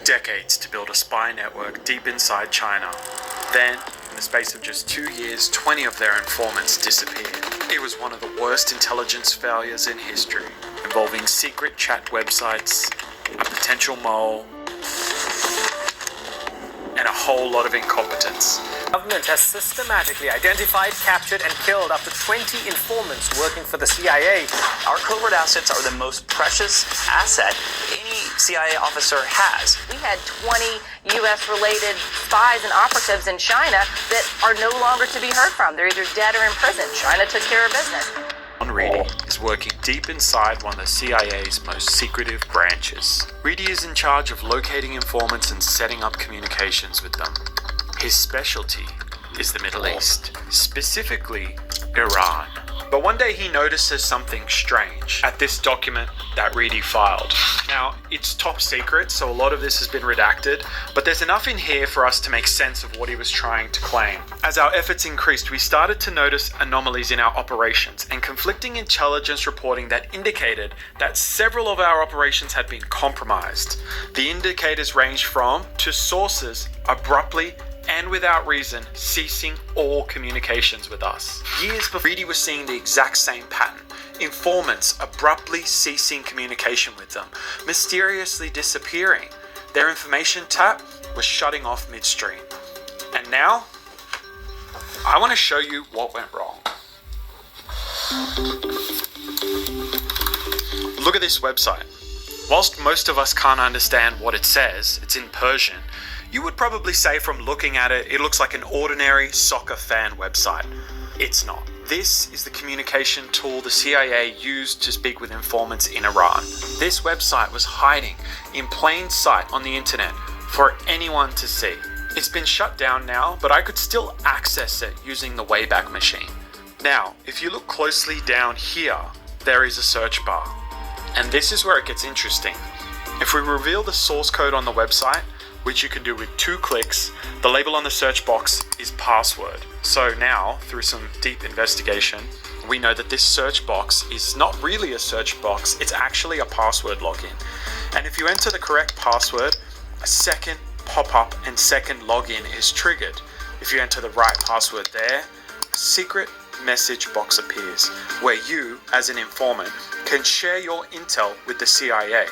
Decades to build a spy network deep inside China. Then, in the space of just 2 years, 20 of their informants disappeared. It was one of the worst intelligence failures in history, involving secret chat websites, a potential mole, and a whole lot of incompetence. The government has systematically identified, captured, and killed up to 20 informants working for the CIA. Our covert assets are the most precious asset any CIA officer has. We had 20 U.S.-related spies and operatives in China that are no longer to be heard from. They're either dead or in prison. China took care of business. John Reedy is working deep inside one of the CIA's most secretive branches. Reedy is in charge of locating informants and setting up communications with them. His specialty is the Middle East, specifically Iran. But one day he notices something strange at this document that Reedy filed. Now, it's top secret, so a lot of this has been redacted, but there's enough in here for us to make sense of what he was trying to claim. As our efforts increased, we started to notice anomalies in our operations and conflicting intelligence reporting that indicated that several of our operations had been compromised. The indicators ranged from to sources abruptly and without reason ceasing all communications with us. Years before, Reedy was seeing the exact same pattern. Informants abruptly ceasing communication with them, mysteriously disappearing. Their information tap was shutting off midstream. And now, I want to show you what went wrong. Look at this website. Whilst most of us can't understand what it says, it's in Persian, you would probably say from looking at it, it looks like an ordinary soccer fan website. It's not. This is the communication tool the CIA used to speak with informants in Iran. This website was hiding in plain sight on the internet for anyone to see. It's been shut down now, but I could still access it using the Wayback Machine. Now, if you look closely down here, there is a search bar. And this is where it gets interesting. If we reveal the source code on the website, which you can do with 2 clicks, the label on the search box is password. So now, through some deep investigation, we know that this search box is not really a search box, it's actually a password login. And if you enter the correct password, a second pop-up and second login is triggered. If you enter the right password there, a secret message box appears, where you, as an informant, can share your intel with the CIA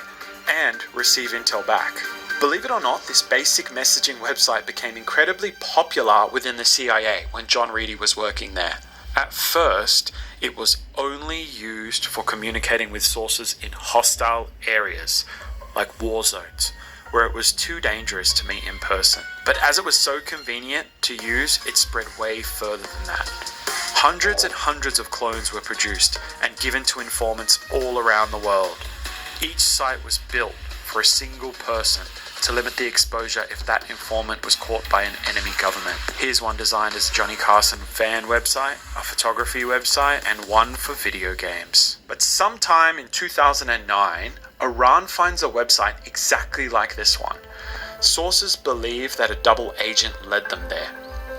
and receive intel back. Believe it or not, this basic messaging website became incredibly popular within the CIA when John Reedy was working there. At first, it was only used for communicating with sources in hostile areas, like war zones, where it was too dangerous to meet in person. But as it was so convenient to use, it spread way further than that. Hundreds and hundreds of clones were produced and given to informants all around the world. Each site was built for a single person to limit the exposure if that informant was caught by an enemy government. Here's one designed as a Johnny Carson fan website, a photography website, and one for video games. But sometime in 2009, Iran finds a website exactly like this one. Sources believe that a double agent led them there.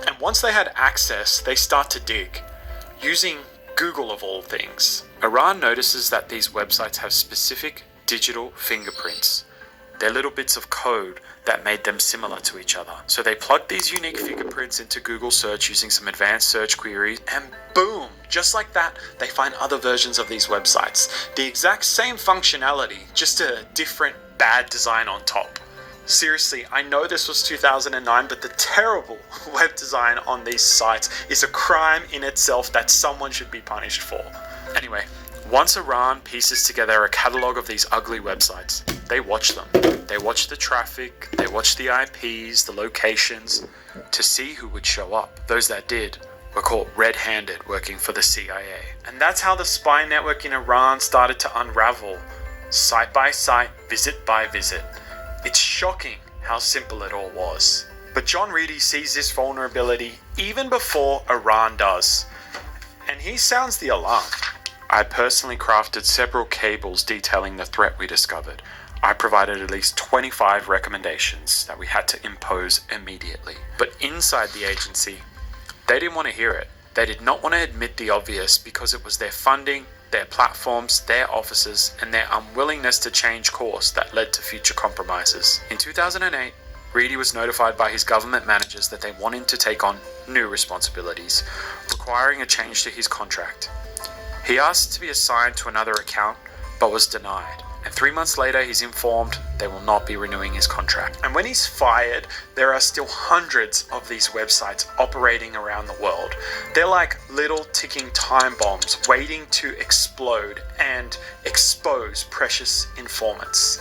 And once they had access, they start to dig, using Google of all things. Iran notices that these websites have specific digital fingerprints. They're little bits of code that made them similar to each other. So they plugged these unique fingerprints into Google search using some advanced search queries, and boom, just like that, they find other versions of these websites. The exact same functionality, just a different bad design on top. Seriously, I know this was 2009, but the terrible web design on these sites is a crime in itself that someone should be punished for. Anyway, once Iran pieces together a catalog of these ugly websites, they watch them. They watch the traffic, they watch the IPs, the locations, to see who would show up. Those that did were caught red-handed working for the CIA. And that's how the spy network in Iran started to unravel, site by site, visit by visit. It's shocking how simple it all was. But John Reedy sees this vulnerability even before Iran does. And he sounds the alarm. I personally crafted several cables detailing the threat we discovered. I provided at least 25 recommendations that we had to impose immediately. But inside the agency, they didn't want to hear it. They did not want to admit the obvious because it was their funding their platforms, their offices, and their unwillingness to change course that led to future compromises. In 2008, Reedy was notified by his government managers that they wanted to take on new responsibilities, requiring a change to his contract. He asked to be assigned to another account, but was denied. And 3 months later, he's informed they will not be renewing his contract. And when he's fired, there are still hundreds of these websites operating around the world. They're like little ticking time bombs waiting to explode and expose precious informants.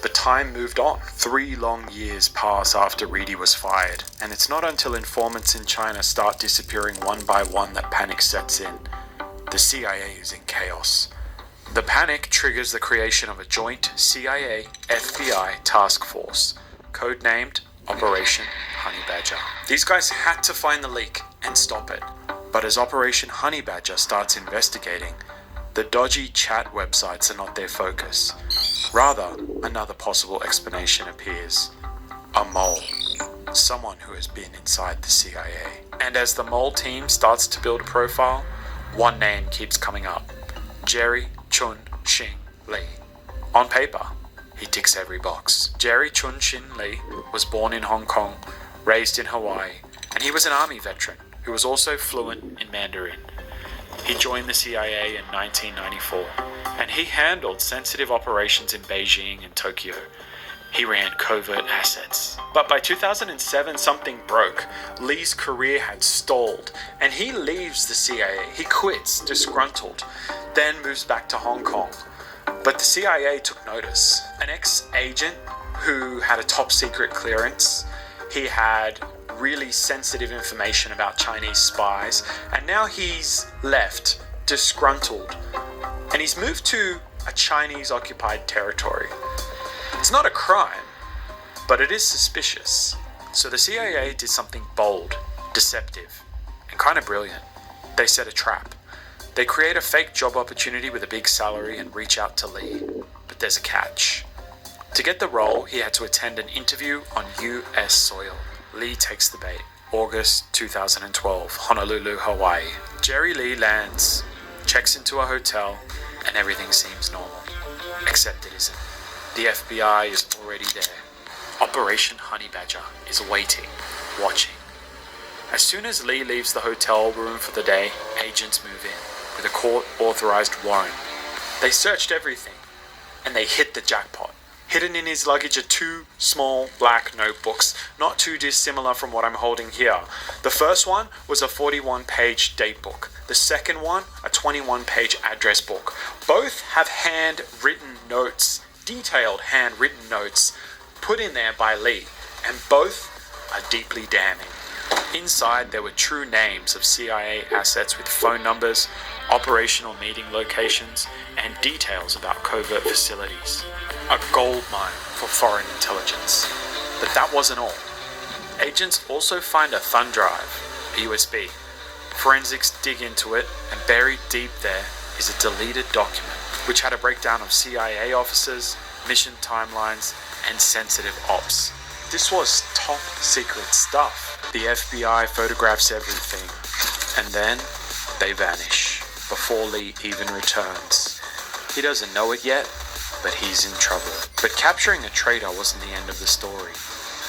But time moved on. 3 long years pass after Reedy was fired, and it's not until informants in China start disappearing one by one that panic sets in. The CIA is in chaos. The panic triggers the creation of a joint CIA-FBI task force, codenamed Operation Honey Badger. These guys had to find the leak and stop it. But as Operation Honey Badger starts investigating, the dodgy chat websites are not their focus. Rather, another possible explanation appears. A mole. Someone who has been inside the CIA. And as the mole team starts to build a profile, one name keeps coming up. Jerry Chun-Shin Lee. On paper, he ticks every box. Jerry Chun-Shin Lee was born in Hong Kong, raised in Hawaii, and he was an army veteran who was also fluent in Mandarin. He joined the CIA in 1994, and he handled sensitive operations in Beijing and Tokyo. He ran covert assets. But by 2007, something broke. Lee's career had stalled, and he leaves the CIA. He quits, disgruntled, then moves back to Hong Kong. But the CIA took notice. An ex-agent who had a top-secret clearance, he had really sensitive information about Chinese spies, and now he's left, disgruntled, and he's moved to a Chinese-occupied territory. It's not a crime, but it is suspicious. So the CIA did something bold, deceptive, and kind of brilliant. They set a trap. They create a fake job opportunity with a big salary and reach out to Lee. But there's a catch. To get the role, he had to attend an interview on US soil. Lee takes the bait. August 2012, Honolulu, Hawaii. Jerry Lee lands, checks into a hotel, and everything seems normal. Except it isn't. The FBI is already there. Operation Honey Badger is waiting, watching. As soon as Lee leaves the hotel room for the day, agents move in with a court-authorized warrant. They searched everything, and they hit the jackpot. Hidden in his luggage are 2 small black notebooks, not too dissimilar from what I'm holding here. The first one was a 41-page date book. The second one, a 21-page address book. Both have handwritten notes, detailed handwritten notes, put in there by Lee, and both are deeply damning. Inside, there were true names of CIA assets with phone numbers, operational meeting locations, and details about covert facilities. A gold mine for foreign intelligence. But that wasn't all. Agents also find a thumb drive, a USB. Forensics dig into it, and buried deep there is a deleted document, which had a breakdown of CIA officers, mission timelines, and sensitive ops. This was top secret stuff. The FBI photographs everything, and then they vanish before Lee even returns. He doesn't know it yet, but he's in trouble. But capturing a traitor wasn't the end of the story.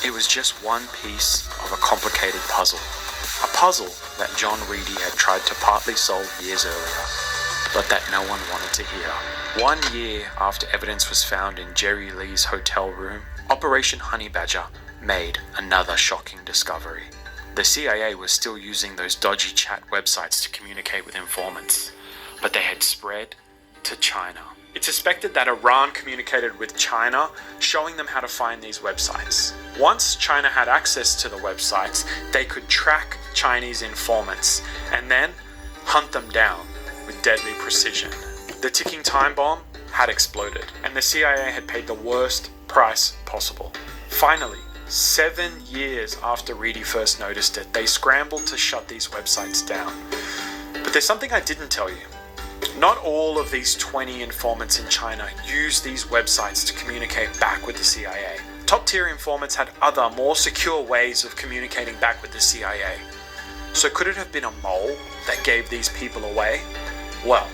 It was just one piece of a complicated puzzle. A puzzle that John Reedy had tried to partly solve years earlier, but that no one wanted to hear. 1 year after evidence was found in Jerry Lee's hotel room, Operation Honey Badger made another shocking discovery. The CIA was still using those dodgy chat websites to communicate with informants, but they had spread to China. It's suspected that Iran communicated with China, showing them how to find these websites. Once China had access to the websites, they could track Chinese informants and then hunt them down with deadly precision. The ticking time bomb had exploded, and the CIA had paid the worst price possible. Finally, 7 years after Reedy first noticed it, they scrambled to shut these websites down. But there's something I didn't tell you. Not all of these 20 informants in China use these websites to communicate back with the CIA. Top-tier informants had other, more secure ways of communicating back with the CIA. So could it have been a mole that gave these people away? Well,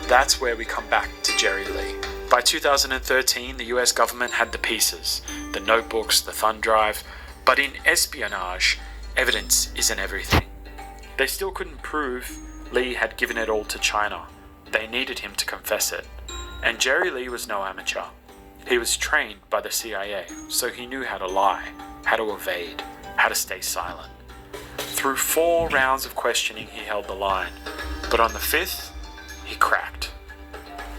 That's where we come back to Jerry Lee. By 2013, the US government had the pieces, the notebooks, the thumb drive, but in espionage, evidence isn't everything. They still couldn't prove Lee had given it all to China. They needed him to confess it. And Jerry Lee was no amateur. He was trained by the CIA, so he knew how to lie, how to evade, how to stay silent. Through 4 rounds of questioning, he held the line, but on the 5th, he cracked.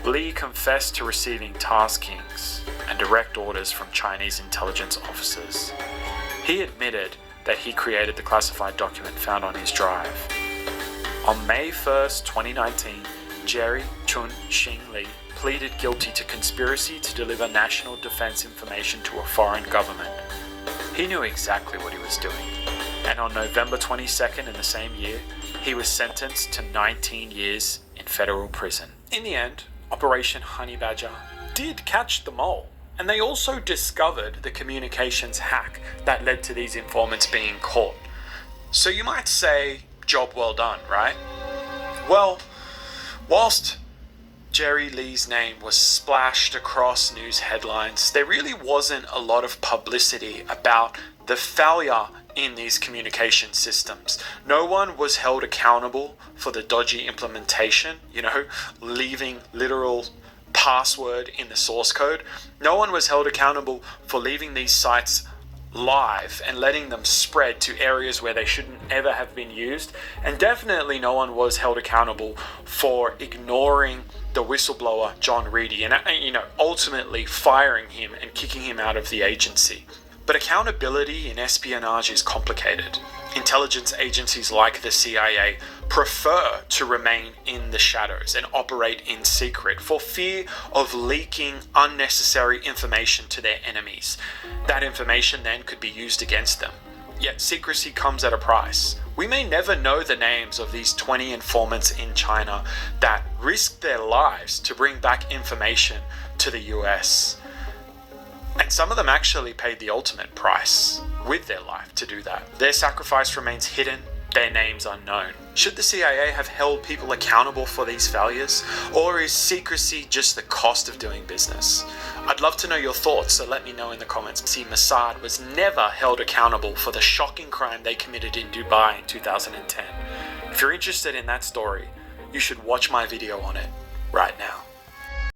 Lee confessed to receiving taskings and direct orders from Chinese intelligence officers. He admitted that he created the classified document found on his drive. On May 1st, 2019, Jerry Chun-Xing Lee pleaded guilty to conspiracy to deliver national defense information to a foreign government. He knew exactly what he was doing, and on November 22nd in the same year, he was sentenced to 19 years in federal prison. In the end, Operation Honey Badger did catch the mole, and they also discovered the communications hack that led to these informants being caught. So you might say, job well done, right? Well, whilst Jerry Lee's name was splashed across news headlines, there really wasn't a lot of publicity about the failure in these communication systems. No one was held accountable for the dodgy implementation, leaving literal password in the source code. No one was held accountable for leaving these sites live and letting them spread to areas where they shouldn't ever have been used. And definitely no one was held accountable for ignoring the whistleblower John Reedy and ultimately firing him and kicking him out of the agency. But accountability in espionage is complicated. Intelligence agencies like the CIA prefer to remain in the shadows and operate in secret for fear of leaking unnecessary information to their enemies. That information then could be used against them. Yet secrecy comes at a price. We may never know the names of these 20 informants in China that risked their lives to bring back information to the US. And some of them actually paid the ultimate price with their life to do that. Their sacrifice remains hidden, their names unknown. Should the CIA have held people accountable for these failures? Or is secrecy just the cost of doing business? I'd love to know your thoughts, so let me know in the comments. See, Mossad was never held accountable for the shocking crime they committed in Dubai in 2010. If you're interested in that story, you should watch my video on it right now.